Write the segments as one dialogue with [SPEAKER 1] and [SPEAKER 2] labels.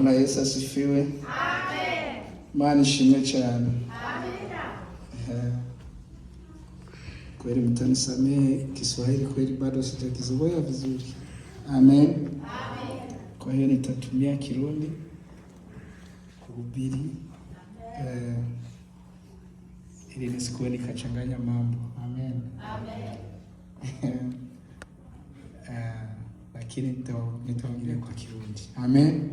[SPEAKER 1] Bwana Yesu asifiwe.
[SPEAKER 2] Amen.
[SPEAKER 1] Imana ishimwe cyane.
[SPEAKER 2] Amina.
[SPEAKER 1] Kweli mtanisamehe, Kiswahili kweli bado sijakizoea vizuri. Amen.
[SPEAKER 2] Amen.
[SPEAKER 1] Kwa hiyo nitatumia Kirundi kuhubiri ili nisikuwe nikachanganya mambo. Amen.
[SPEAKER 2] Amen.
[SPEAKER 1] Lakini nitaongea kwa Kirundi. Amen.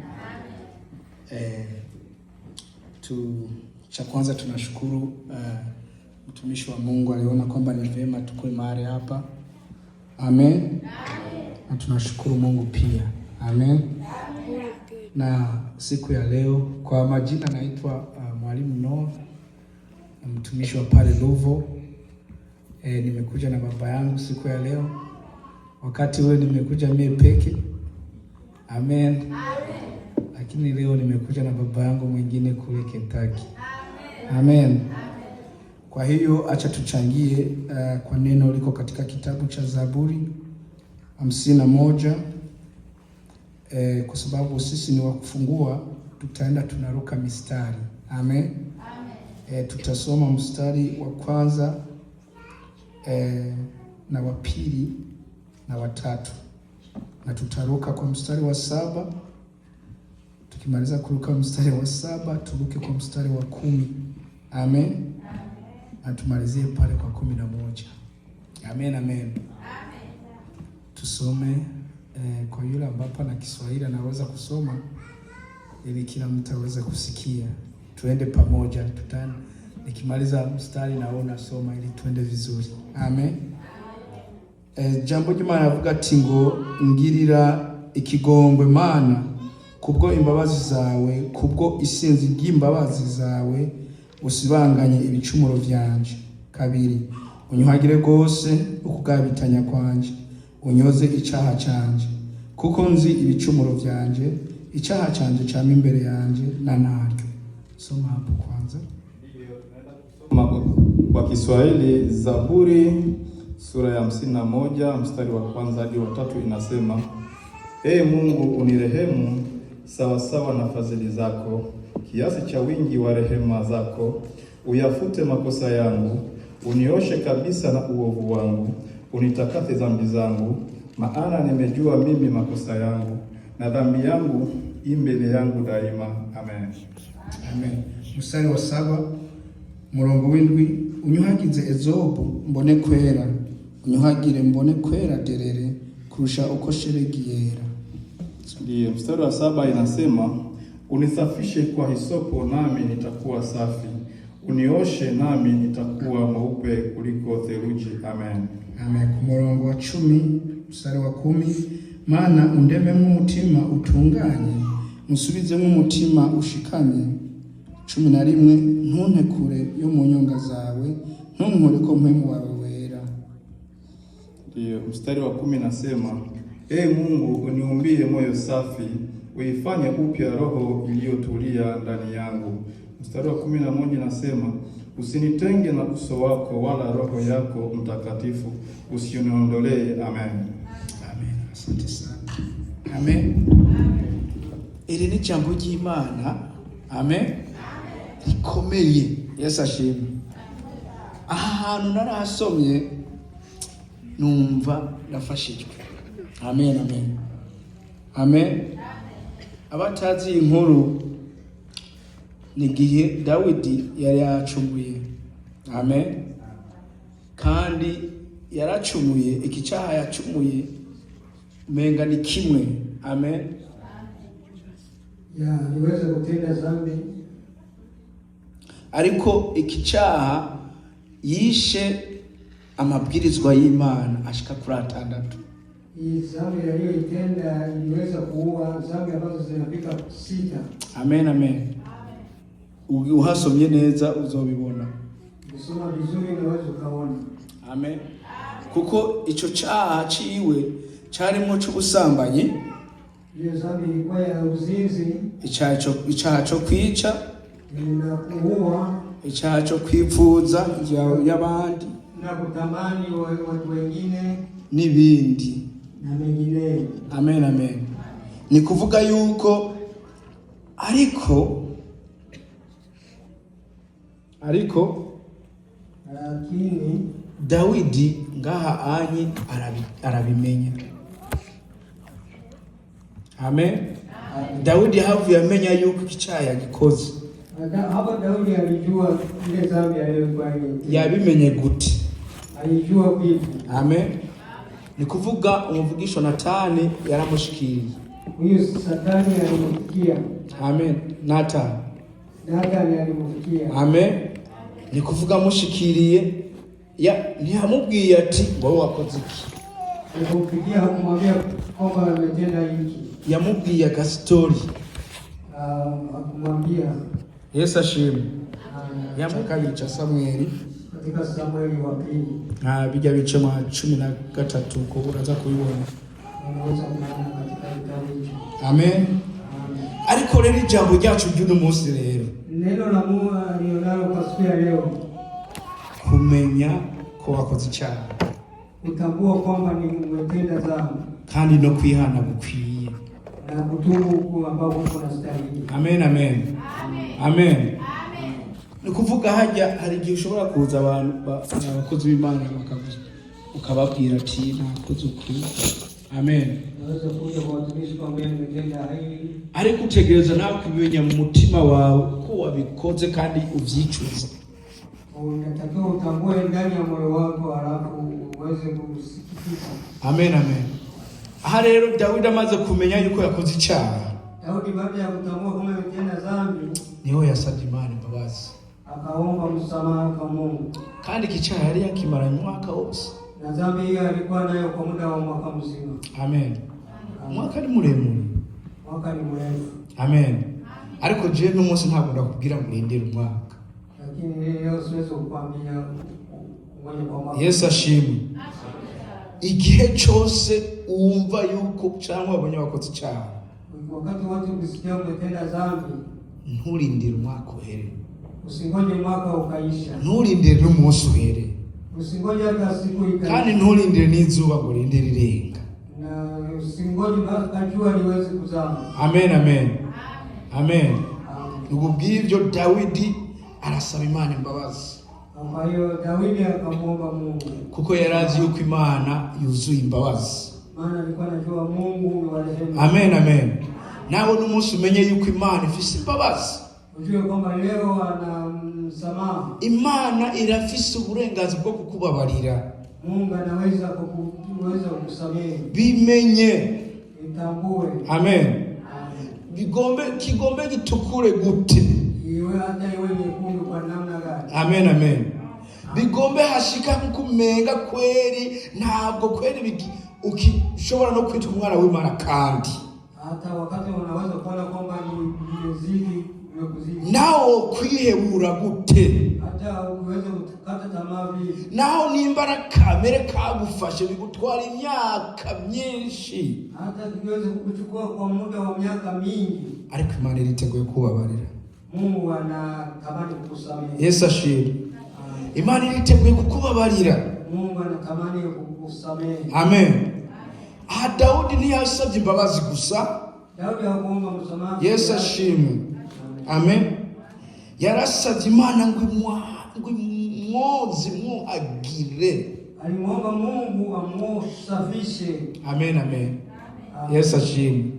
[SPEAKER 1] Cha kwanza tunashukuru mtumishi wa Mungu aliona kwamba ni vyema tukue mahali hapa. Amen. Amen. Na tunashukuru Mungu pia. Amen. Amen. Na siku ya leo kwa majina naitwa Mwalimu Noah, mtumishi wa pale Luvo. Nimekuja na baba yangu siku ya leo. Wakati ule nimekuja mie peke. Amen. Amen. Lakini leo nimekuja na baba yangu mwingine kule Kentucky. Amen. Amen. Kwa hiyo acha tuchangie kwa neno liko katika kitabu cha Zaburi 51. Kwa sababu sisi ni wa kufungua, tutaenda tunaruka mistari. Amen. Amen. Tutasoma mstari wa kwanza na wa pili na wa tatu, na tutaruka kwa mstari wa 7. Tukimaliza kuruka mstari wa 7 turuke kwa mstari wa 10. Amen. Amen. Na tumalizie pale kwa 11. Amen. Amen. Tusome kwa yule ambapo na Kiswahili anaweza kusoma ili kila mtu aweze kusikia. Tuende pamoja, nikimaliza mstari na wewe unasoma ili tuende vizuri. Amen. Jambo ry'Imana avuga ati ngo ngirira ikigongwe Mana kubwo imbabazi zawe, kubwo isinzi ry'imbabazi zawe usibanganye ibicumuro vyanje. 2, unyuhagire gose ukugabitanya kwanje, unyoze icaha canje, kuko nzi ibicumuro vyanje, icaha canje cyama imbere yanje na naryo. Soma hapo kwanza.
[SPEAKER 3] Kwa Kiswahili, Zaburi sura ya 51 mstari wa kwanza hadi wa 3 inasema: Ee Mungu, unirehemu sawa sawa na fadhili zako, kiasi cha wingi wa rehema zako. Uyafute makosa yangu, unioshe kabisa na uovu wangu, unitakase dhambi zangu, maana nimejua mimi makosa yangu, na dhambi yangu imbele yangu daima. Amen.
[SPEAKER 1] Amen. Mstari wa 7 murongo w'indwi: unyuhagize ezobu mbone kwera, unyuhagire mbone kwera derere kurusha uko sheregi yera.
[SPEAKER 3] Ndiyo, mstari wa 7 inasema: unisafishe kwa hisopo nami nitakuwa safi, unioshe nami nitakuwa mweupe kuliko theluji. Amen.
[SPEAKER 1] Amen. Ku murongo wa 10 mstari wa 10: Mana undememo umutima utunganye, musubizemo umutima ushikanye. 11: ntunte kure yo mu nyonga zawe, ntunkore ko mpemu wawe wera.
[SPEAKER 3] Ndiyo, mstari wa 10 nasema: Ee Mungu, uniumbie moyo safi, uifanye upya roho iliyotulia ndani yangu. Mstari wa 11 nasema: usinitenge na uso wako, wala roho yako mtakatifu usioniondolee. Amen.
[SPEAKER 1] Amen. Asante sana. Amen. Iri ni jambo ry'Imana. Amen. Rikomeye. Yesu ashimwe. Ahantu narasomye numva nafashijwe. Amen. Amen. Amen. Abatazi inkuru ni gihe Dawidi yari yacumuye. Amen. Kandi yaracumuye, ikicaha yacumuye umenga ni kimwe. Amen.
[SPEAKER 4] Niweza kutenda dhambi,
[SPEAKER 1] ariko ikicaha yishe amabwirizwa y'Imana ashika kuri 6.
[SPEAKER 4] hii dhambi aliyoitenda iliweza kuua dhambi ambazo zinafika 6.
[SPEAKER 1] Amen. Amen. Uhasomye neza uzobibona.
[SPEAKER 4] Ukisoma vizuri unaweza ukaona.
[SPEAKER 1] Amen. Kuko ico caha ciwe carimo c'ubusambanyi,
[SPEAKER 4] Hiyo dhambi ilikuwa ya uzinzi,
[SPEAKER 1] icaha cyo kwica,
[SPEAKER 4] na kuua,
[SPEAKER 1] icaha cyo kwipfuza y'abandi
[SPEAKER 4] na kutamani watu wengine
[SPEAKER 1] n'ibindi
[SPEAKER 4] na mengineyo.
[SPEAKER 1] Amen. Amen. Ni kuvuga yuko lakini Dawidi ngaha anye arabimenya. Amen. Dawidi havu yamenya yuko icyaha yagikoze.
[SPEAKER 4] Hapa Daudi alijua ile dhambi aliyokuwa
[SPEAKER 1] yabimenye gute?
[SPEAKER 4] Alijua vipi?
[SPEAKER 1] Amen. Ni kuvuga umuvugisho Natani yaramushikiriye.
[SPEAKER 4] Huyo Satani alimfikia.
[SPEAKER 1] Amen. Natani alimfikia. Amen. Ni kuvuga mushikiriye ntiyamubwiye ati ngo wakoze iki.
[SPEAKER 4] Alimfikia kumwambia kwamba ametenda hiki.
[SPEAKER 1] Yamubwiye agastori.
[SPEAKER 4] Akumwambia
[SPEAKER 1] Yesu ashimwe. Yamubwiye cha Samueli.
[SPEAKER 4] Katika Samueli wa pili.
[SPEAKER 1] Bijya bice mu 13 ko uraza kubibona.
[SPEAKER 4] Unaweza kuona katika kitabu hicho.
[SPEAKER 1] Amen. Ariko rero ijambo ryacu ry'uno munsi rero.
[SPEAKER 4] Neno la Mungu alionalo kwa siku ya leo.
[SPEAKER 1] Kumenya ko wakoze icyaha.
[SPEAKER 4] Kutambua kwamba ni umetenda dhambi.
[SPEAKER 1] Kandi no kwihana gukwiye.
[SPEAKER 4] Na kutubu ambao kunastahili.
[SPEAKER 1] Amen, amen. Amen. Ni kuvuga hari igihe ushobora kuza abantu abakozi b'Imana bakavuga ukababwira ati nakoze ukuri. Amen.
[SPEAKER 4] Unaweza kuja kwa watumishi kwamba nimetenda hili. Ariko
[SPEAKER 1] utegereza nawe kubimenya mu mutima wawe ko wabikoze kandi uvyicuza.
[SPEAKER 4] Unatakiwa utambue ndani ya moyo wako halafu uweze kusikitika.
[SPEAKER 1] Amen, amen. Aha rero Dawidi amaze kumenya yuko yakoze icyaha.
[SPEAKER 4] Daudi baada ya kutambua kama ametenda dhambi,
[SPEAKER 1] niho yasabye Imana imbabazi.
[SPEAKER 4] Akaomba msamaha kwa Mungu.
[SPEAKER 1] Kandi icyaha yari yakimara mwaka wose.
[SPEAKER 4] Na dhambi hiyo alikuwa nayo kwa muda wa mwaka mzima.
[SPEAKER 1] Amen. Mwaka ni muremure.
[SPEAKER 4] Mwaka ni mrefu.
[SPEAKER 1] Amen. Ariko je n'umunsi ntabwo ndakubwira ngo urindire umwaka.
[SPEAKER 4] Lakini leo siwezi kukwambia ngoja kwa mwaka.
[SPEAKER 1] Yesu ashimwe. Igihe cyose uumva yuko cyangwa abonye wakoze icyaha.
[SPEAKER 4] Wakati wote ukisikia umetenda dhambi,
[SPEAKER 1] nturindire umwaka uhere.
[SPEAKER 4] Usingoje mwaka ukaisha.
[SPEAKER 1] Nturindire n'umunsi uhere.
[SPEAKER 4] Usingoje hata siku ikaisha.
[SPEAKER 1] Kandi nturindire n'izuba ngo rindire rirenga.
[SPEAKER 4] Na usingoje mpaka jua liweze kuzama.
[SPEAKER 1] Amen, amen. Amen. Ubwo bw'ibyo Dawidi arasaba Imana imbabazi.
[SPEAKER 4] Kwa hiyo Dawidi akamwomba Mungu.
[SPEAKER 1] Kuko yarazi yuko Imana yuzuye imbabazi.
[SPEAKER 4] Maana alikuwa anajua Mungu ni wa rehema.
[SPEAKER 1] Amen, amen. Nawe n'umunsi umenye yuko Imana ifise imbabazi.
[SPEAKER 4] Ujue kwamba leo ana msamaha.
[SPEAKER 1] Imana irafise uburenganzira bwo kukubabarira.
[SPEAKER 4] Mungu anaweza kukusamehe.
[SPEAKER 1] Bimenye.
[SPEAKER 4] Itambue.
[SPEAKER 1] Amen. Kigombe gitukure gute.
[SPEAKER 4] Iwe hata iwe nyekundu kwa namna gani.
[SPEAKER 1] Amen, amen. Bigombe hashika kumenga kweri ntabwo kweri ukishobora no kwita umwana w'Imana kandi.
[SPEAKER 4] Hata wakati unaweza kuona kwamba ni mzidi umekuzidi.
[SPEAKER 1] Nao kwihebura gute.
[SPEAKER 4] Hata uweze kukata tamaa vipi.
[SPEAKER 1] Nao nimbara kamere kagufashe bigutwara imyaka myinshi.
[SPEAKER 4] Hata kiweze kukuchukua kwa muda wa miaka mingi.
[SPEAKER 1] Ariko Imana iriteguye kubabarira.
[SPEAKER 4] Mungu anatamani kukusamehe.
[SPEAKER 1] Yesu ashimwe. Imana iriteguye kukubabarira.
[SPEAKER 4] Mungu anatamani kukusamehe.
[SPEAKER 1] Amen. Daudi ntiyasabye imbabazi gusa.
[SPEAKER 4] Daudi hakuomba msamaha.
[SPEAKER 1] Yesu ashimwe. Amen. Yarasabye Imana ngo imwoze agire.
[SPEAKER 4] Alimwomba Mungu amsafishe.
[SPEAKER 1] Amen, amen. Yesu ashimwe.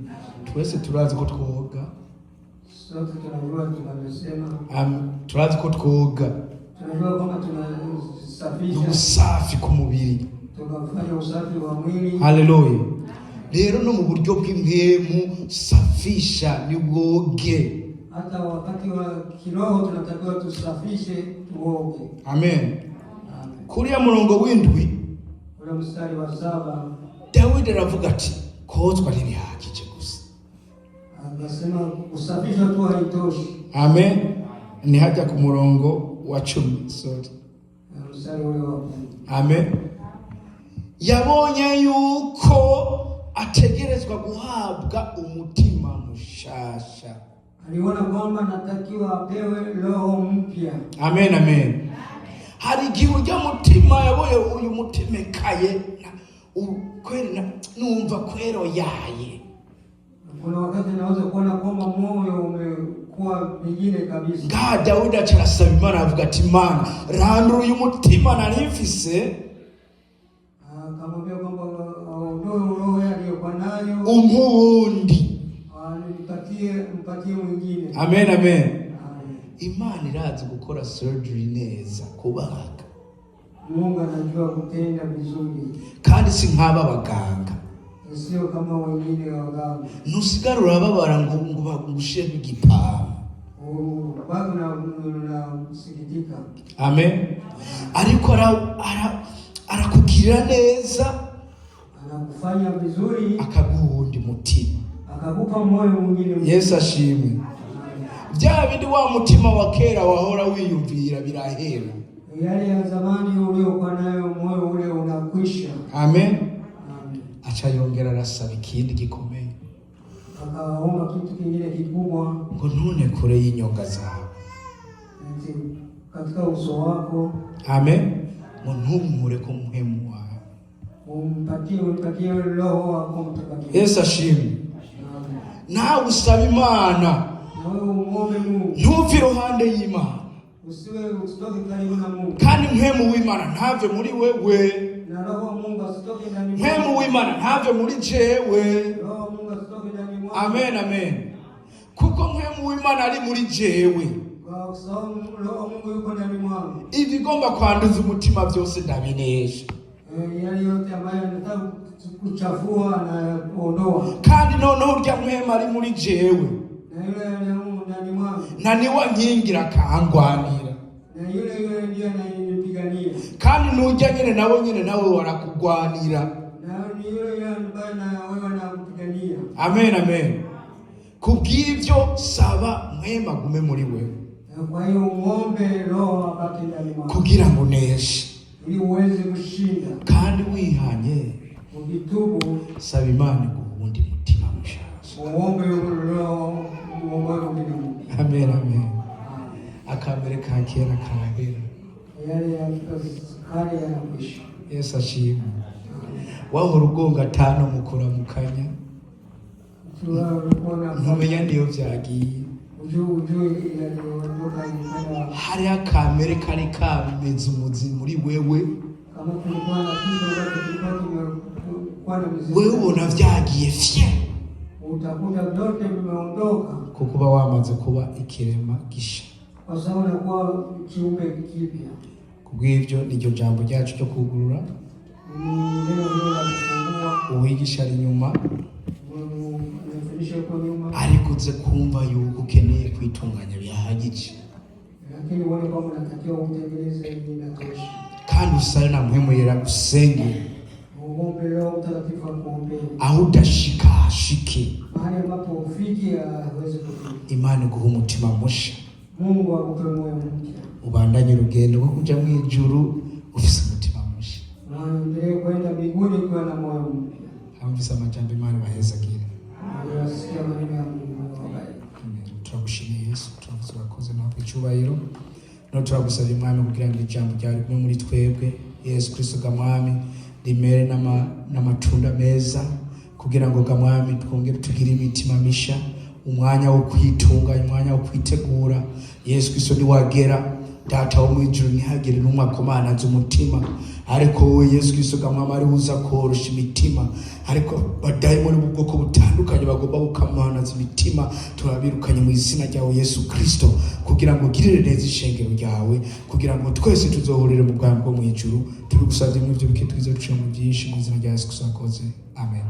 [SPEAKER 1] Twese turazi ko twoga.
[SPEAKER 4] Sote tunajua tunasema.
[SPEAKER 1] Turazi ko twoga.
[SPEAKER 4] Tunajua kwamba tunasafisha.
[SPEAKER 1] Usafi ku mubiri.
[SPEAKER 4] Tunafanya usafi wa mwili.
[SPEAKER 1] Haleluya. Rero no mu buryo bw'impemu safisha ni bwoge.
[SPEAKER 4] Hata wakati wa kiroho tunatakiwa tusafishe tuoge.
[SPEAKER 1] Amen. Kuriya murongo w'indwi
[SPEAKER 4] ule mstari wa 7
[SPEAKER 1] Dawidi aravuga ati kozwa ntibihagije gusa.
[SPEAKER 4] Anasema kusafisha tu haitoshi.
[SPEAKER 1] Amen. Ni hajya ku murongo wa 10. Sorry.
[SPEAKER 4] Mstari ule wa 10.
[SPEAKER 1] Amen. Yabonye yuko ategerezwa guhabwa umutima mushasha.
[SPEAKER 4] Aliona kwamba natakiwa apewe roho mpya.
[SPEAKER 1] Amen, amen. Hari igihe ujya mutima yaboye uyu mutemekaye numva kwero yaye.
[SPEAKER 4] Kuna wakati naweza kuona kwamba moyo kuwa vingine kabisa.
[SPEAKER 1] Nga Dawidi acarasaba Imana avuga ati Imana randura uyu mutima nari mfise,
[SPEAKER 4] akamwambia kwamba aondoe roho aliyokuwa nayo
[SPEAKER 1] umundi
[SPEAKER 4] mpatie mwingine.
[SPEAKER 1] Amen, amen. Imana irazi gukora surgery neza, kubaga.
[SPEAKER 4] Mungu anajua kutenda vizuri.
[SPEAKER 1] Kandi si nk'aba baganga.
[SPEAKER 4] Sio kama wengine waganga.
[SPEAKER 1] Nusigara urababara ngo bagushe igipama.
[SPEAKER 4] Bado na msikitika.
[SPEAKER 1] Amen. Ariko arakugirira neza,
[SPEAKER 4] anakufanya vizuri,
[SPEAKER 1] akaguhundi mutima,
[SPEAKER 4] akakupa moyo mwingine.
[SPEAKER 1] Yesu ashimwe. Bya bindi wa mutima wa kera wahora wiyumvira birahera.
[SPEAKER 4] Yale ya zamani uliokuwa nayo moyo ule unakwisha.
[SPEAKER 1] Amen. Acha yongera arasaba ikindi gikomeye.
[SPEAKER 4] Akaomba kitu kingine kikubwa,
[SPEAKER 1] ngo ntune kure y'inyonga zawe.
[SPEAKER 4] Katika uso wako.
[SPEAKER 1] Amen. Ngo ntumure ko muhemu wawe.
[SPEAKER 4] Umpatie roho wako mtakatifu.
[SPEAKER 1] Yesu ashimwe. Nawe usaba Imana. Ntuve iruhande y'Imana.
[SPEAKER 4] Usitoke karibu na Mungu.
[SPEAKER 1] Kandi muhemu w'Imana ntave muri wewe.
[SPEAKER 4] Na roho wa Mungu asitoke ndani mwako.
[SPEAKER 1] Muhemu w'Imana ntave muri jewe.
[SPEAKER 4] Roho wa Mungu asitoke ndani mwako.
[SPEAKER 1] Amen, amen. Kuko muhemu w'Imana ari muri jewe.
[SPEAKER 4] Kwa sababu roho wa Mungu yuko ndani mwako.
[SPEAKER 1] Ibigomba kwanduza umutima byose ndabinesha.
[SPEAKER 4] Yale yote ambayo yanataka kuchafua na kuondoa.
[SPEAKER 1] Kandi noneho urya muhemu ari muri jewe.
[SPEAKER 4] Na yule ndani mwako.
[SPEAKER 1] Na niwe nkingira kangwanira.
[SPEAKER 4] Na yule ndiye ananipigania.
[SPEAKER 1] Kandi nujya nyene nawe warakugwanira.
[SPEAKER 4] Na yule ambaye na wewe anakupigania.
[SPEAKER 1] Amen, amen. Kubw'ivyo saba muhema gume muri wewe.
[SPEAKER 4] Kwa hiyo muombe roho apate ndani mwako.
[SPEAKER 1] Kugira ngo neshe.
[SPEAKER 4] Ili uweze kushinda.
[SPEAKER 1] Kandi wihanye.
[SPEAKER 4] Ukitubu.
[SPEAKER 1] Saba Imana guhundi mutima mushasha.
[SPEAKER 4] Muombe roho mwingine.
[SPEAKER 1] Amen, amen. Akamere ka kera karahera.
[SPEAKER 4] Yale ya kale yanakwisha.
[SPEAKER 1] Yesu ashimwe. Wahora ugonga tano mukora mukanya. Ntumenya ndiyo vyagiye. Hari akamere kari kameze umuzi muri wewe. Wewe ubona vyagiye fye.
[SPEAKER 4] Utakuta vyote vimeondoka.
[SPEAKER 1] Kukuba wamaze kuba ikirema gisha.
[SPEAKER 4] Kwa sababu unakuwa kiumbe kipya.
[SPEAKER 1] Kubw'ivyo niryo jambo ryacu cyo kugurura. Uwigisha ari nyuma. Ariko uze kumva yuko ukeneye kwitunganya bihagije.
[SPEAKER 4] Lakini wale kama unatakiwa utengeneze inatosha.
[SPEAKER 1] Kandi usale na muhemu yera usenge.
[SPEAKER 4] Muombe Roho Mtakatifu akuombee.
[SPEAKER 1] Aho udashika ashike.
[SPEAKER 4] Mahali ambapo ufiki hawezi kufika.
[SPEAKER 1] Imana iguha umutima musha.
[SPEAKER 4] Mungu akupe moyo mpya.
[SPEAKER 1] Ubandanye urugendo rwo kuja mu ijuru ufise umutima musha.
[SPEAKER 4] Uendelee kwenda mbinguni ukiwa na moyo mpya.
[SPEAKER 1] Hamvise amajambo Imana bahezagire.
[SPEAKER 4] Unasikia maneno ya Mungu.
[SPEAKER 1] Turagushimiye Yesu, turavuze urakoze nawe icyubahiro. No turagusaba Imana kugira ngo ijambo ryawe rigume muri twebwe. Yesu Kristo gamwami rimere n'amatunda meza kugira ngo gamwami twongere tugire imitima misha, umwanya wo kwitunganya, umwanya wo kwitegura. Yesu Kristo ni wagera data wo mu ijuru ntihagire n'umwe akomananze umutima, ariko wowe Yesu Kristo gamwami ari uza korosha imitima, ariko badayimoni b'ubwoko butandukanye bagomba gukamananza imitima turabirukanye mu izina ryawe Yesu Kristo, kugira ngo girire neza ishengero ryawe, kugira ngo twese tuzohurire mu bwami bwo mu ijuru. Tubigusabye mu byo bike twize duciye mu byinshi mu izina rya Yesu Kristo akoze. Amen.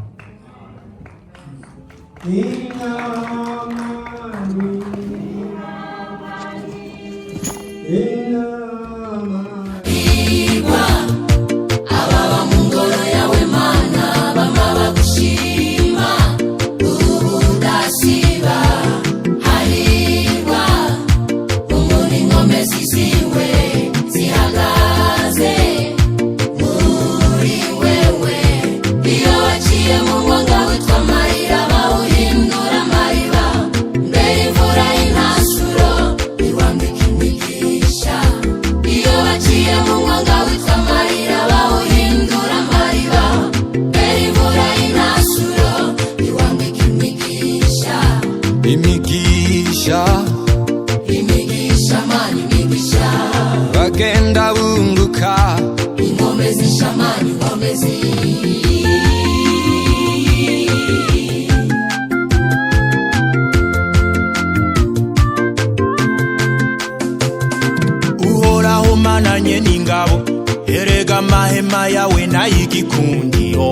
[SPEAKER 2] Iyo waciye mu mwanga witwa Marira bawuhindura Mariba.
[SPEAKER 5] ingabo, erega amahema yawe n'ay'igikundiro.